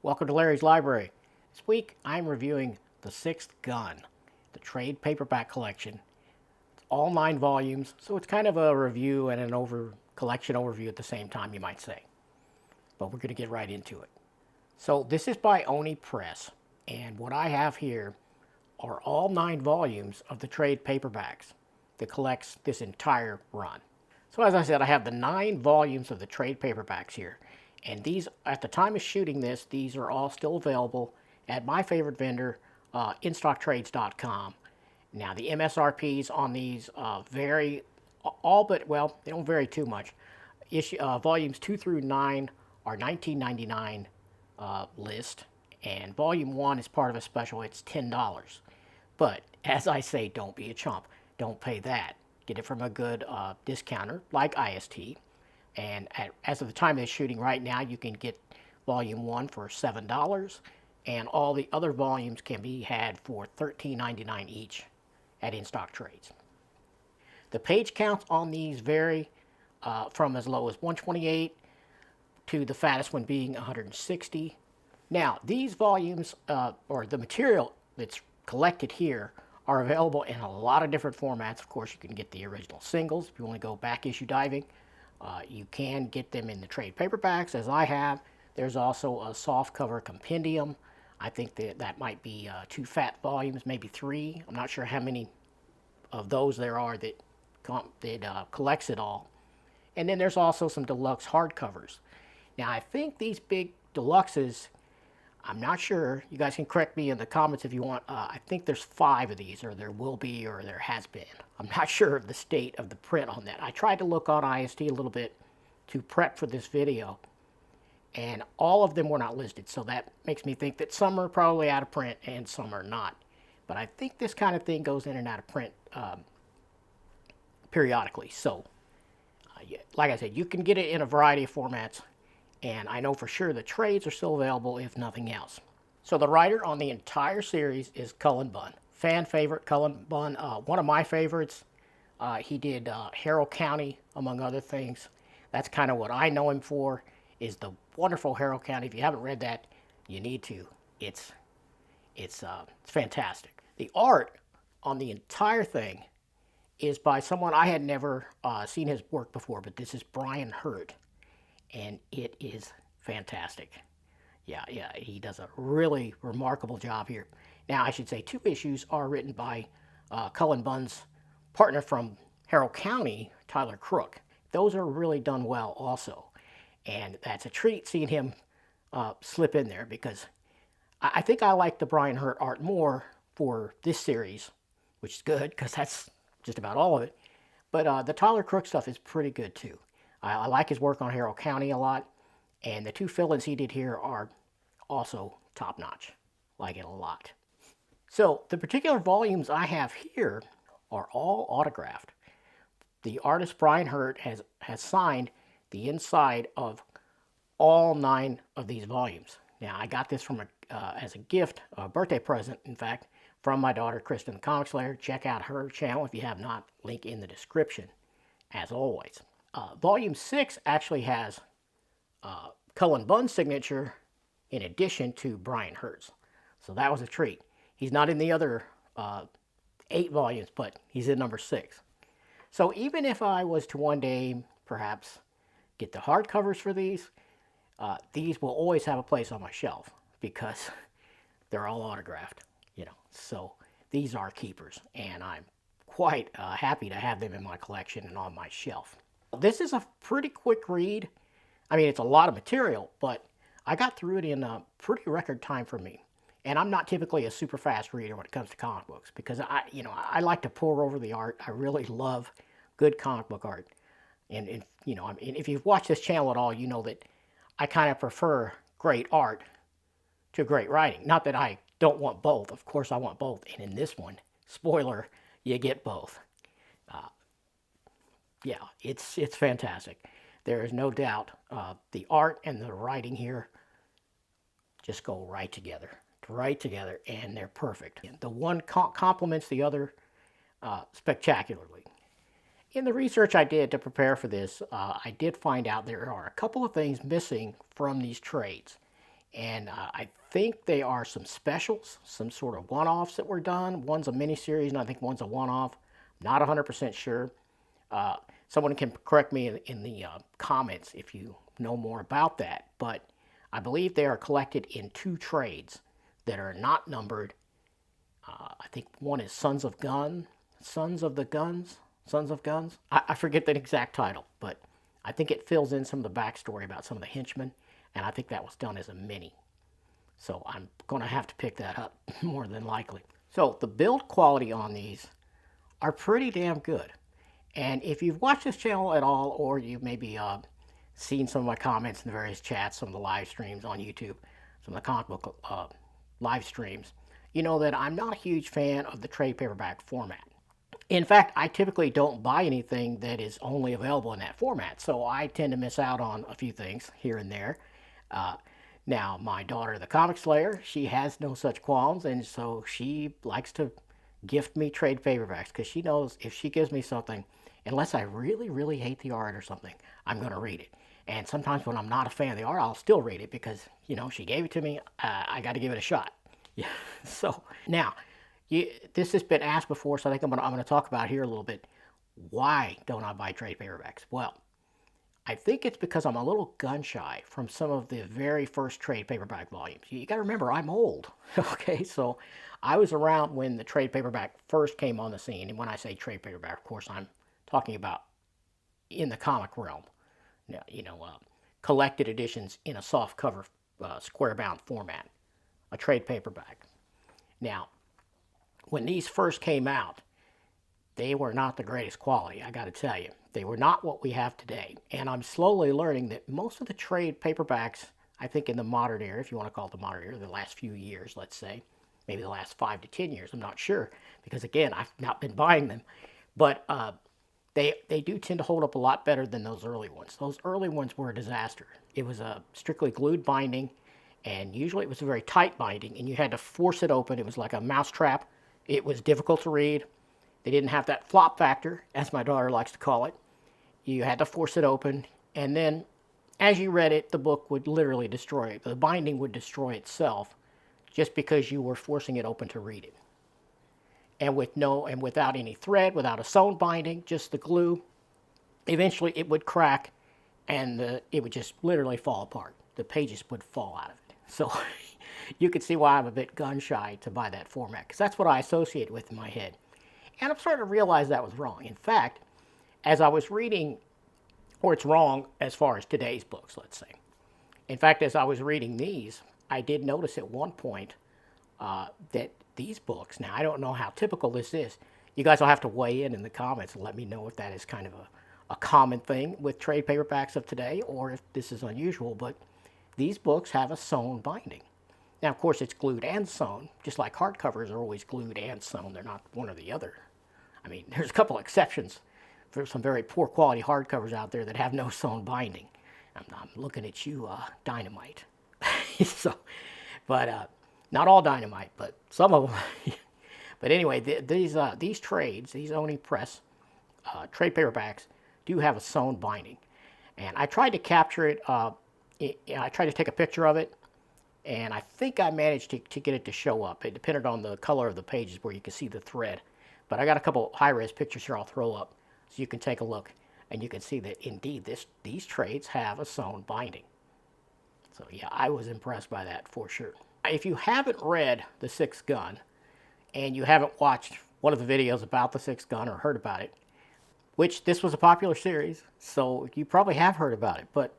Welcome to Larry's Library. This week I'm reviewing The Sixth Gun, the trade paperback collection. It's all 9 volumes, so it's kind of a review and an collection overview at the same time, you might say. But we're going to get right into it. So this is by Oni Press, and what I have here are all 9 volumes of the trade paperbacks that collects this entire run. So as I said, I have the 9 volumes of the trade paperbacks here. And these, at the time of shooting this, these are all still available at my favorite vendor, instocktrades.com. Now, the MSRPs on these vary well, they don't vary too much. Volumes 2 through 9 are $19.99 list, and Volume 1 is part of a special. It's $10. But, as I say, don't be a chump. Don't pay that. Get it from a good discounter like IST. And as of the time of this shooting right now, you can get Volume 1 for $7, and all the other volumes can be had for $13.99 each at In-Stock Trades. The page counts on these vary from as low as 128 to the fattest one being 160. Now, these volumes, or the material that's collected here, are available in a lot of different formats. Of course, you can get the original singles if you want to go back issue diving. You can get them in the trade paperbacks, as I have. There's also a softcover compendium. I think that might be 2 fat volumes, maybe 3. I'm not sure how many of those there are that collects it all. And then there's also some deluxe hardcovers. Now, I think these big deluxes, I'm not sure. You guys can correct me in the comments if you want. I think there's 5 of these, or there will be, or there has been. I'm not sure of the state of the print on that. I tried to look on IST a little bit to prep for this video, and all of them were not listed. So that makes me think that some are probably out of print and some are not. But I think this kind of thing goes in and out of print periodically. So, like I said, you can get it in a variety of formats. And I know for sure the trades are still available, if nothing else. So the writer on the entire series is Cullen Bunn. Fan favorite, Cullen Bunn. One of my favorites. He did Harrow County, among other things. That's kind of what I know him for, is the wonderful Harrow County. If you haven't read that, you need to. It's fantastic. The art on the entire thing is by someone I had never seen his work before, but this is Brian Hurtt. And it is fantastic. Yeah, he does a really remarkable job here. Now, I should say 2 issues are written by Cullen Bunn's partner from Harrow County, Tyler Crook. Those are really done well also. And that's a treat seeing him slip in there, because I think I like the Brian Hurtt art more for this series, which is good, because that's just about all of it. But the Tyler Crook stuff is pretty good too. I like his work on Harrow County a lot, and the 2 fill-ins he did here are also top-notch. Like it a lot. So the particular volumes I have here are all autographed. The artist Brian Hurtt has signed the inside of all 9 of these volumes. Now, I got this from as a gift, a birthday present, in fact, from my daughter, Kristen the Comic Slayer. Check out her channel if you have not. Link in the description, as always. Volume 6 actually has Cullen Bunn's signature in addition to Brian Hurtt's. So that was a treat. He's not in the other 8 volumes, but he's in number 6. So even if I was to one day perhaps get the hardcovers for these will always have a place on my shelf, because they're all autographed, So these are keepers, and I'm quite happy to have them in my collection and on my shelf. This is a pretty quick read. I mean, it's a lot of material, but I got through it in a pretty record time for me. And I'm not typically a super fast reader when it comes to comic books, because I like to pore over the art. I really love good comic book art. And if you've watched this channel at all, you know that I kind of prefer great art to great writing. Not that I don't want both. Of course I want both. And in this one, spoiler, you get both. Yeah, it's fantastic. There is no doubt the art and the writing here just go right together, and they're perfect. The one complements the other spectacularly. In the research I did to prepare for this, I did find out there are a couple of things missing from these trades. And I think they are some specials, some sort of one-offs that were done. One's a miniseries, and I think one's a one-off. Not 100% sure. Uh, Someone can correct me in the comments if you know more about that. But I believe they are collected in 2 trades that are not numbered. I think one is Sons of the Guns, Sons of Guns. I forget the exact title, but I think it fills in some of the backstory about some of the henchmen, and I think that was done as a mini. So I'm going to have to pick that up more than likely. So the build quality on these are pretty damn good. And if you've watched this channel at all, or you've maybe seen some of my comments in the various chats, some of the live streams on YouTube, some of the comic book live streams, you know that I'm not a huge fan of the trade paperback format. In fact, I typically don't buy anything that is only available in that format, so I tend to miss out on a few things here and there. Uh, Now, my daughter, the Comic Slayer, she has no such qualms, and so she likes to gift me trade paperbacks because she knows if she gives me something, unless I really, really hate the art or something, I'm going to read it. And sometimes when I'm not a fan of the art, I'll still read it because, you know, she gave it to me. I got to give it a shot. Yeah. So now, this has been asked before, so I think I'm going to talk about it here a little bit. Why don't I buy trade paperbacks? Well, I think it's because I'm a little gun shy from some of the very first trade paperback volumes. You got to remember, I'm old. Okay, so I was around when the trade paperback first came on the scene. And when I say trade paperback, of course, I'm talking about in the comic realm. Collected editions in a soft cover, square bound format, a trade paperback. Now, when these first came out, they were not the greatest quality, I got to tell you. They were not what we have today. And I'm slowly learning that most of the trade paperbacks, I think in the modern era, if you want to call it the modern era, the last few years, let's say, maybe the last 5 to 10 years, I'm not sure, because again, I've not been buying them. But they do tend to hold up a lot better than those early ones. Those early ones were a disaster. It was a strictly glued binding, and usually it was a very tight binding, and you had to force it open. It was like a mousetrap. It was difficult to read. They didn't have that flop factor, as my daughter likes to call it. You had to force it open, and then as you read it, the book would literally destroy it. The binding would destroy itself just because you were forcing it open to read it. And without any thread, without a sewn binding, just the glue, eventually it would crack, and it would just literally fall apart. The pages would fall out of it. So you can see why I'm a bit gun shy to buy that format, because that's what I associate with in my head. And I'm starting to realize that was wrong. In fact, as I was reading, or it's wrong as far as today's books, let's say. In fact, as I was reading these, I did notice at one point that these books, now I don't know how typical this is. You guys will have to weigh in the comments and let me know if that is kind of a common thing with trade paperbacks of today, or if this is unusual, but these books have a sewn binding. Now, of course, it's glued and sewn, just like hardcovers are always glued and sewn. They're not one or the other. I mean, there's a couple exceptions for some very poor quality hardcovers out there that have no sewn binding. I'm looking at you, Dynamite. So, but not all Dynamite, but some of them. But anyway, these trades, these Oni Press trade paperbacks, do have a sewn binding. And I tried to capture it. I tried to take a picture of it, and I think I managed to get it to show up. It depended on the color of the pages where you could see the thread. But I got a couple high-res pictures here I'll throw up so you can take a look, and you can see that indeed these trades have a sewn binding. So yeah, I was impressed by that for sure. If you haven't read The Sixth Gun, and you haven't watched one of the videos about The Sixth Gun or heard about it, which this was a popular series, so you probably have heard about it, but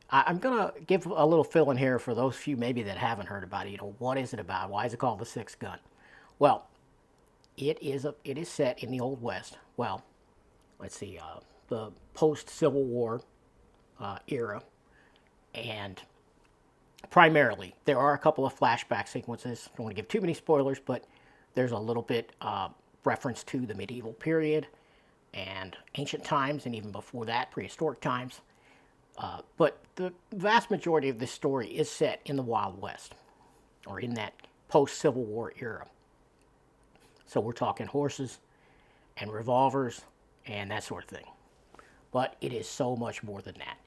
I'm going to give a little fill in here for those few maybe that haven't heard about it. You know, what is it about? Why is it called The Sixth Gun? Well, it is set in the Old West. Well, let's see, the post-Civil War era, and primarily there are a couple of flashback sequences. I don't want to give too many spoilers, but there's a little bit reference to the medieval period and ancient times, and even before that, prehistoric times. But the vast majority of this story is set in the Wild West, or in that post-Civil War era. So we're talking horses and revolvers and that sort of thing. But it is so much more than that.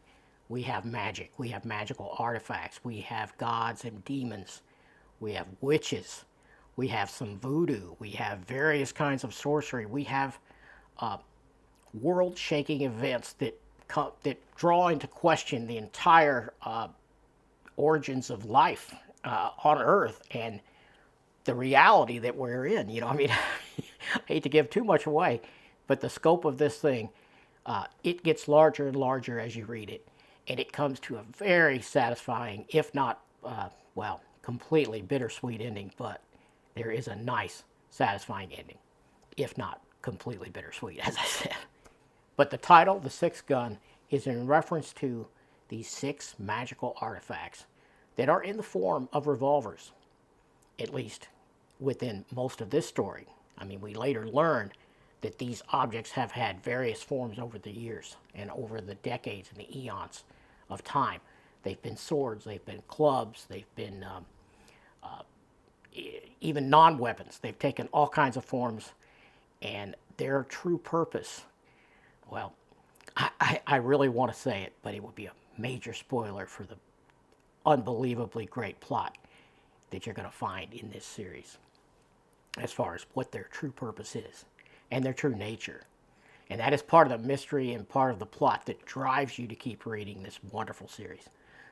We have magic. We have magical artifacts. We have gods and demons. We have witches. We have some voodoo. We have various kinds of sorcery. We have world-shaking events that draw into question the entire origins of life on Earth and the reality that we're in. You know, I mean, I hate to give too much away, but the scope of this thing, it gets larger and larger as you read it, and it comes to a very satisfying, if not, well, completely bittersweet ending, but there is a nice, satisfying ending, if not completely bittersweet, as I said. But the title, The Sixth Gun, is in reference to these 6 magical artifacts that are in the form of revolvers, at least within most of this story. I mean, we later learn that these objects have had various forms over the years and over the decades and the eons of time. They've been swords, they've been clubs, they've been even non-weapons. They've taken all kinds of forms, and their true purpose, well, I really want to say it, but it would be a major spoiler for the unbelievably great plot that you're going to find in this series as far as what their true purpose is and their true nature. And that is part of the mystery and part of the plot that drives you to keep reading this wonderful series.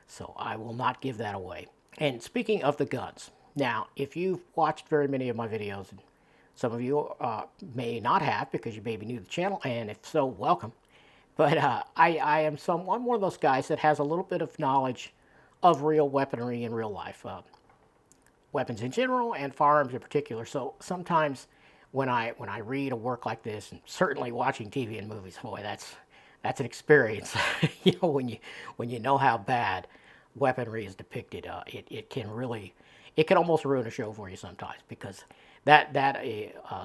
So I will not give that away. And speaking of the guns, now, if you've watched very many of my videos, and some of you may not have because you may be new to the channel, and if so, welcome. But I'm one of those guys that has a little bit of knowledge of real weaponry in real life. Weapons in general and firearms in particular. So sometimes when I read a work like this, and certainly watching TV and movies, boy, that's an experience. You know, when you know how bad weaponry is depicted, it can almost ruin a show for you sometimes, because that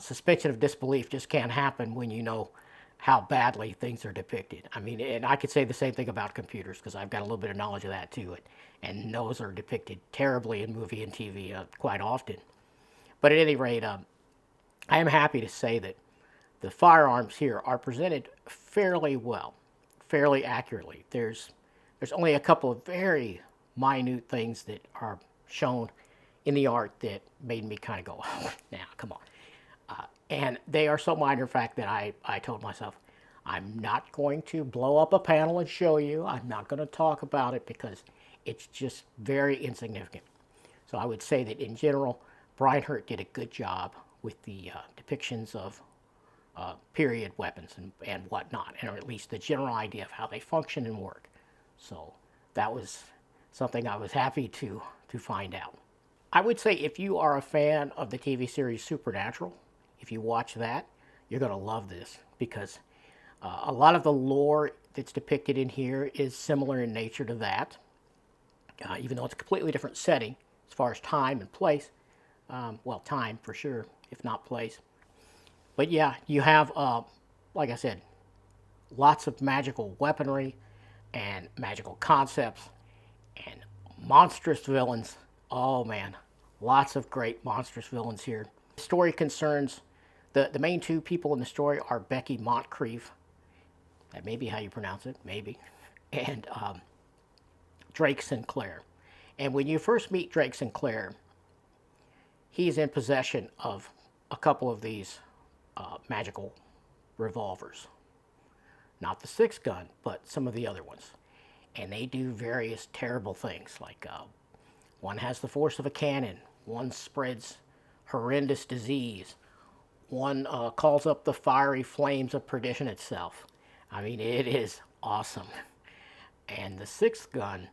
suspension of disbelief just can't happen when you know how badly things are depicted. I mean, and I could say the same thing about computers, because I've got a little bit of knowledge of that too, and those are depicted terribly in movie and TV quite often. But at any rate, I am happy to say that the firearms here are presented fairly well, fairly accurately. There's only a couple of very minute things that are shown in the art that made me kind of go, oh, now, come on. And they are so minor, in fact, that I told myself, I'm not going to blow up a panel and show you. I'm not going to talk about it because it's just very insignificant. So I would say that in general, Brian Hurtt did a good job with the depictions of period weapons and whatnot, or at least the general idea of how they function and work. So that was something I was happy to find out. I would say if you are a fan of the TV series Supernatural, if you watch that, you're going to love this, because a lot of the lore that's depicted in here is similar in nature to that, even though it's a completely different setting as far as time and place. Well, time for sure, if not place. But yeah, you have, like I said, lots of magical weaponry and magical concepts and monstrous villains. Oh man, lots of great monstrous villains here. The story concerns, the main 2 people in the story are Becky Moncrief, that may be how you pronounce it, maybe, and Drake Sinclair. And when you first meet Drake Sinclair, he's in possession of a couple of these magical revolvers. Not the 6th gun, but some of the other ones. And they do various terrible things, like one has the force of a cannon, one spreads horrendous disease, one calls up the fiery flames of perdition itself. I mean, it is awesome. And the 6th gun,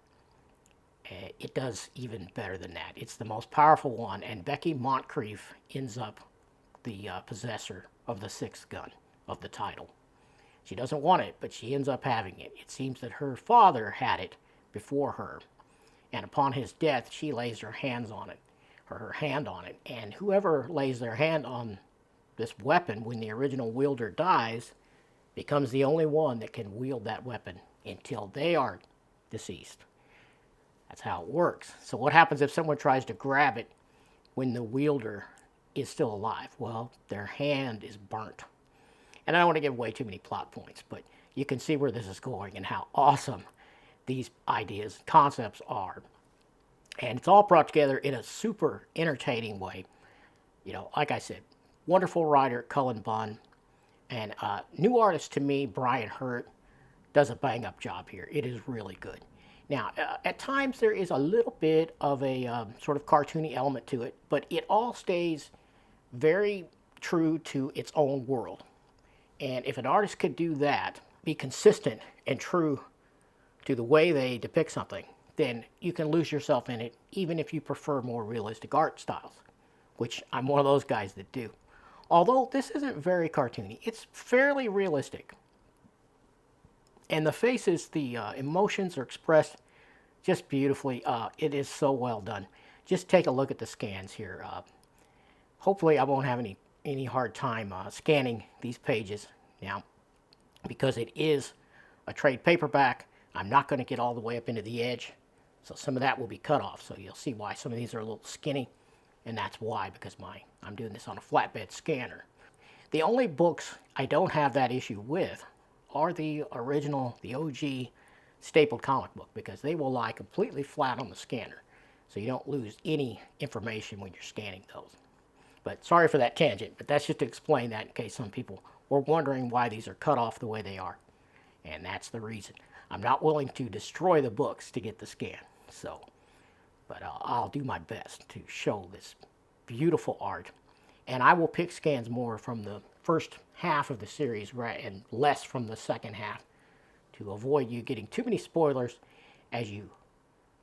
it does even better than that. It's the most powerful one, and Becky Moncrief ends up the possessor of the 6th gun of the title. She doesn't want it, but she ends up having it. It seems that her father had it before her, and upon his death, she lays her hands on it, or her hand on it, and whoever lays their hand on this weapon when the original wielder dies becomes the only one that can wield that weapon until they are deceased. That's how it works. So what happens if someone tries to grab it when the wielder is still alive? Well, their hand is burnt. And I don't want to give away too many plot points, but you can see where this is going and how awesome these ideas and concepts are. And it's all brought together in a super entertaining way. You know, like I said, wonderful writer, Cullen Bunn. And new artist to me, Brian Hurtt, does a bang-up job here. It is really good. Now, at times there is a little bit of a sort of cartoony element to it, but it all stays very true to its own world. And if an artist could do that, be consistent and true to the way they depict something, then you can lose yourself in it, even if you prefer more realistic art styles, which I'm one of those guys that do. Although this isn't very cartoony, it's fairly realistic. And the faces, the emotions are expressed just beautifully. It is so well done. Just take a look at the scans here. Hopefully I won't have any hard time scanning these pages now, because it is a trade paperback. I'm not going to get all the way up into the edge, so some of that will be cut off. So you'll see why some of these are a little skinny, and that's why, because I'm doing this on a flatbed scanner. The only books I don't have that issue with are the original, the OG stapled comic book, because they will lie completely flat on the scanner, so you don't lose any information when you're scanning those. But sorry for that tangent, but that's just to explain that in case some people were wondering why these are cut off the way they are. And that's the reason. I'm not willing to destroy the books to get the scan. So, but I'll do my best to show this beautiful art. And I will pick scans more from the first half of the series, right, and less from the second half, to avoid you getting too many spoilers as you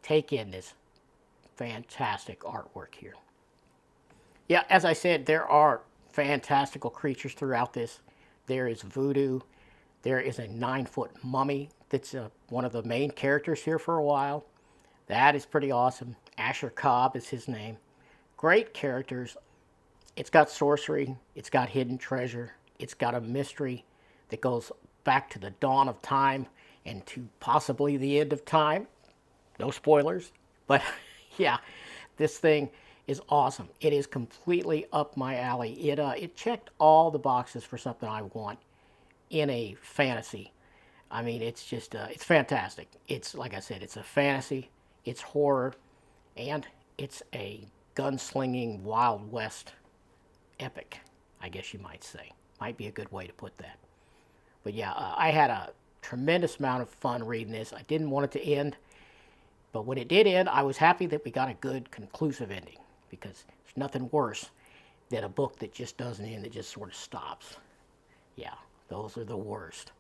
take in this fantastic artwork here. Yeah, as I said, there are fantastical creatures throughout this. There is voodoo. There is a 9-foot mummy that's one of the main characters here for a while. That is pretty awesome. Asher Cobb is his name. Great characters. It's got sorcery. It's got hidden treasure. It's got a mystery that goes back to the dawn of time and to possibly the end of time. No spoilers. But yeah, this thing is awesome. It is completely up my alley. It checked all the boxes for something I want in a fantasy. I mean, it's just, it's fantastic. It's, like I said, it's a fantasy, it's horror, and it's a gunslinging Wild West epic, I guess you might say. Might be a good way to put that. But yeah, I had a tremendous amount of fun reading this. I didn't want it to end, but when it did end, I was happy that we got a good, conclusive ending, because there's nothing worse than a book that just doesn't end, that just sort of stops. Yeah, those are the worst.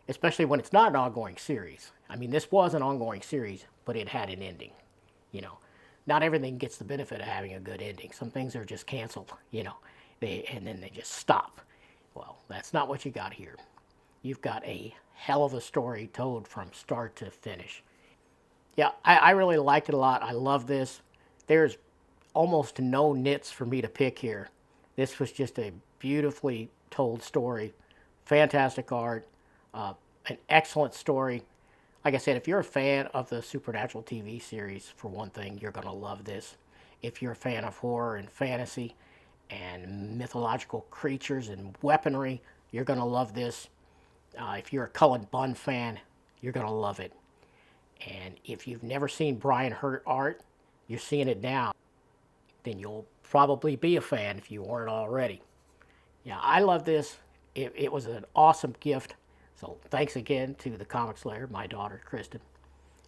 Especially when it's not an ongoing series. I mean, this was an ongoing series, but it had an ending. You know, not everything gets the benefit of having a good ending. Some things are just canceled, you know, and then they just stop. Well, that's not what you got here. You've got a hell of a story told from start to finish. Yeah, I really liked it a lot. I love this. There's almost no nits for me to pick here. This was just a beautifully told story. Fantastic art. An excellent story. Like I said, if you're a fan of the Supernatural TV series, for one thing, you're going to love this. If you're a fan of horror and fantasy and mythological creatures and weaponry, you're going to love this. If you're a Cullen Bunn fan, you're going to love it. And if you've never seen Brian Hurtt art, you're seeing it now, then you'll probably be a fan if you weren't already. Yeah, I love this. It was an awesome gift. So thanks again to the Comic Slayer, my daughter, Kristen.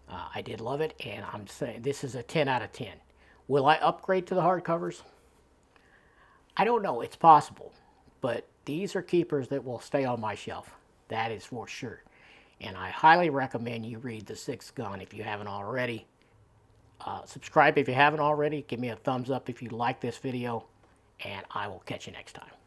I did love it, and I'm saying this is a 10 out of 10. Will I upgrade to the hardcovers? I don't know. It's possible. But these are keepers that will stay on my shelf. That is for sure. And I highly recommend you read The Sixth Gun if you haven't already. Subscribe if you haven't already. Give me a thumbs up if you like this video. And I will catch you next time.